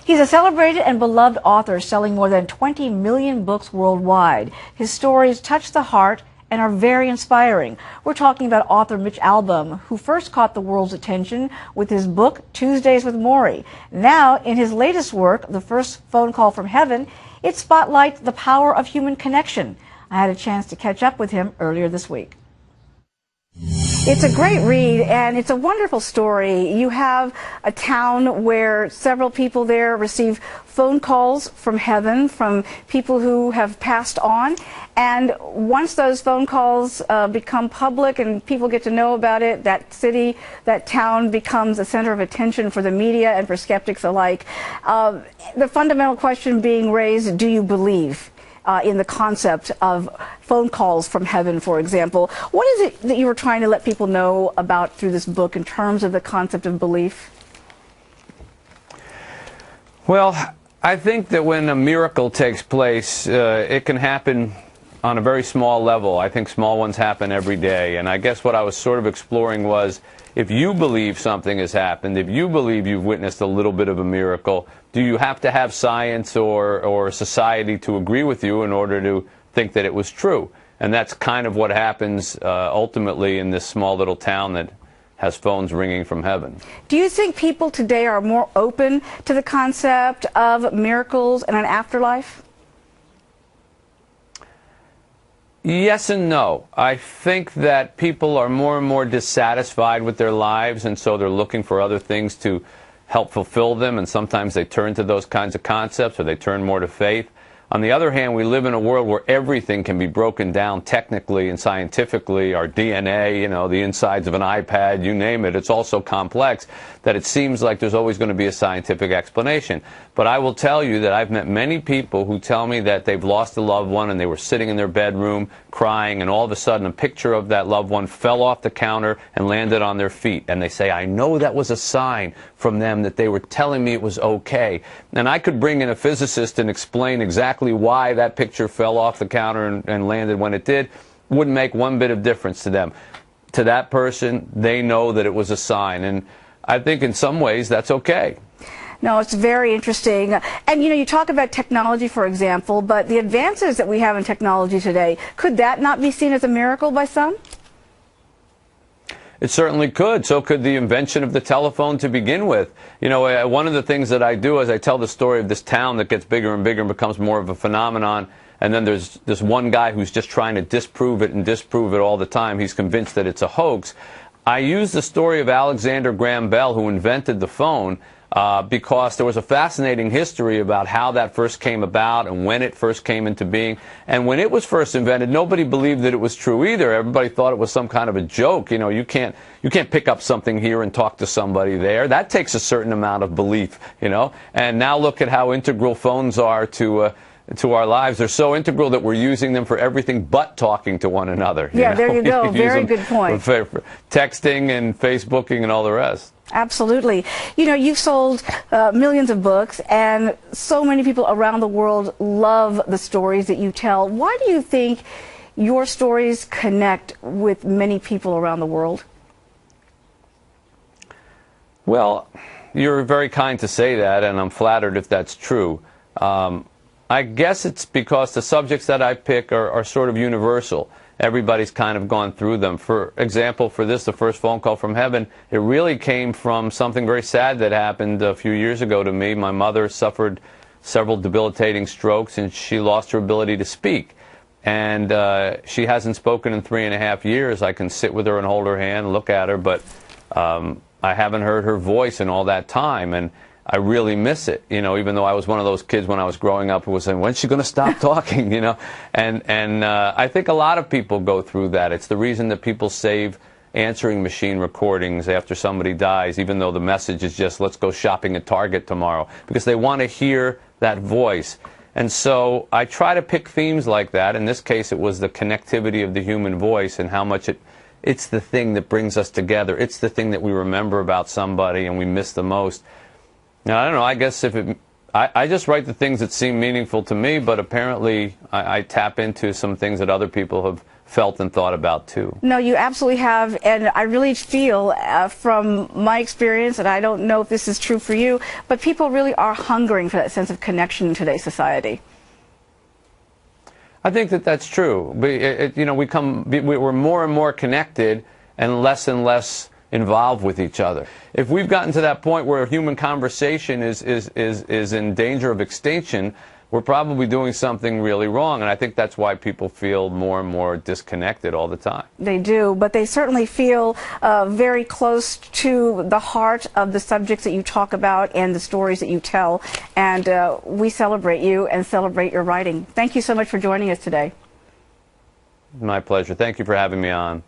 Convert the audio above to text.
He's a celebrated and beloved author selling more than 20 million books worldwide. His stories touch the heart and are very inspiring. We're talking about author MITCH ALBOM, who first caught the world's attention with his book, Tuesdays with Morrie. Now, in his latest work, The First Phone Call from Heaven, it spotlights the power of human connection. I had a chance to catch up with him earlier this week. It's a great read, and it's a wonderful story. You have a town where several people there receive phone calls from heaven, from people who have passed on, and once those phone calls become public and people get to know about it, that city, that town becomes a center of attention for the media and for skeptics alike. The fundamental question being raised, do you believe in the concept of phone calls from heaven, for example? What is it that you were trying to let people know about through this book in terms of the concept of belief? Well, I think that when a miracle takes place, it can happen on a very small level. I think small ones happen every day. And I guess what I was sort of exploring was, if you believe something has happened, if you believe you've witnessed a little bit of a miracle, do you have to have science or society to agree with you in order to think that it was true? And that's kind of what happens ultimately in this small little town that has phones ringing from heaven. Do you think people today are more open to the concept of miracles and an afterlife? Yes and no. I think that people are more and more dissatisfied with their lives, and so they're looking for other things to help fulfill them, and sometimes they turn to those kinds of concepts, or they turn more to faith. On the other hand, we live in a world where everything can be broken down technically and scientifically. Our DNA, you know, the insides of an iPad, you name it, it's all so complex that it seems like there's always going to be a scientific explanation. But I will tell you that I've met many people who tell me that they've lost a loved one and they were sitting in their bedroom crying, and all of a sudden a picture of that loved one fell off the counter and landed on their feet. And they say, I know that was a sign from them that they were telling me it was okay. And I could bring in a physicist and explain exactly why that picture fell off the counter and landed when it did. Wouldn't make one bit of difference to them. To that person, they know that it was a sign. And I think in some ways that's okay. No, it's very interesting. And, you know, you talk about technology, for example, but the advances that we have in technology today, could that not be seen as a miracle by some? It certainly could. So could the invention of the telephone to begin with. You know, one of the things that I do is I tell the story of this town that gets bigger and bigger and becomes more of a phenomenon. And then there's this one guy who's just trying to disprove it all the time. He's convinced that it's a hoax. I use the story of Alexander Graham Bell, who invented the phone, because there was a fascinating history about how that first came about and when it first came into being. And when it was first invented, nobody believed that it was true either. Everybody thought it was some kind of a joke. You know, you can't pick up something here and talk to somebody there. That takes a certain amount of belief, you know. And now look at how integral phones are to our lives. They're so integral that we're using them for everything but talking to one another. Yeah, there you go. Very good point. For texting and Facebooking and all the rest. Absolutely. You know, you've sold millions of books, and so many people around the world love the stories that you tell. Why do you think your stories connect with many people around the world? Well, you're very kind to say that, and I'm flattered if that's true. I guess it's because the subjects that I pick are sort of universal. Everybody's kind of gone through them. For example, for this, The First Phone Call from Heaven, it really came from something very sad that happened a few years ago to me. My mother suffered several debilitating strokes, and she lost her ability to speak. And she hasn't spoken in 3.5 years. I can sit with her and hold her hand, look at her, but I haven't heard her voice in all that time. And I really miss it, you know, even though I was one of those kids when I was growing up who was saying, when's she going to stop talking, you know? And I think a lot of people go through that. It's the reason that people save answering machine recordings after somebody dies, even though the message is just, let's go shopping at Target tomorrow, because they want to hear that voice. And so I try to pick themes like that. In this case, it was the connectivity of the human voice and how much it's the thing that brings us together. It's the thing that we remember about somebody and we miss the most. Now, I don't know, I guess I just write the things that seem meaningful to me, but apparently I tap into some things that other people felt and thought about too. No, you absolutely have, and I really feel from my experience, and I don't know if this is true for you, but people really are hungering for that sense of connection in today's society. I think that that's true. We're more and more connected and less involved with each other. If we've gotten to that point where human conversation is in danger of extinction, we're probably doing something really wrong, and I think that's why people feel more and more disconnected all the time. They do, but they certainly feel very close to the heart of the subjects that you talk about and the stories that you tell, and we celebrate you and celebrate your writing. Thank you so much for joining us today. My pleasure. Thank you for having me on.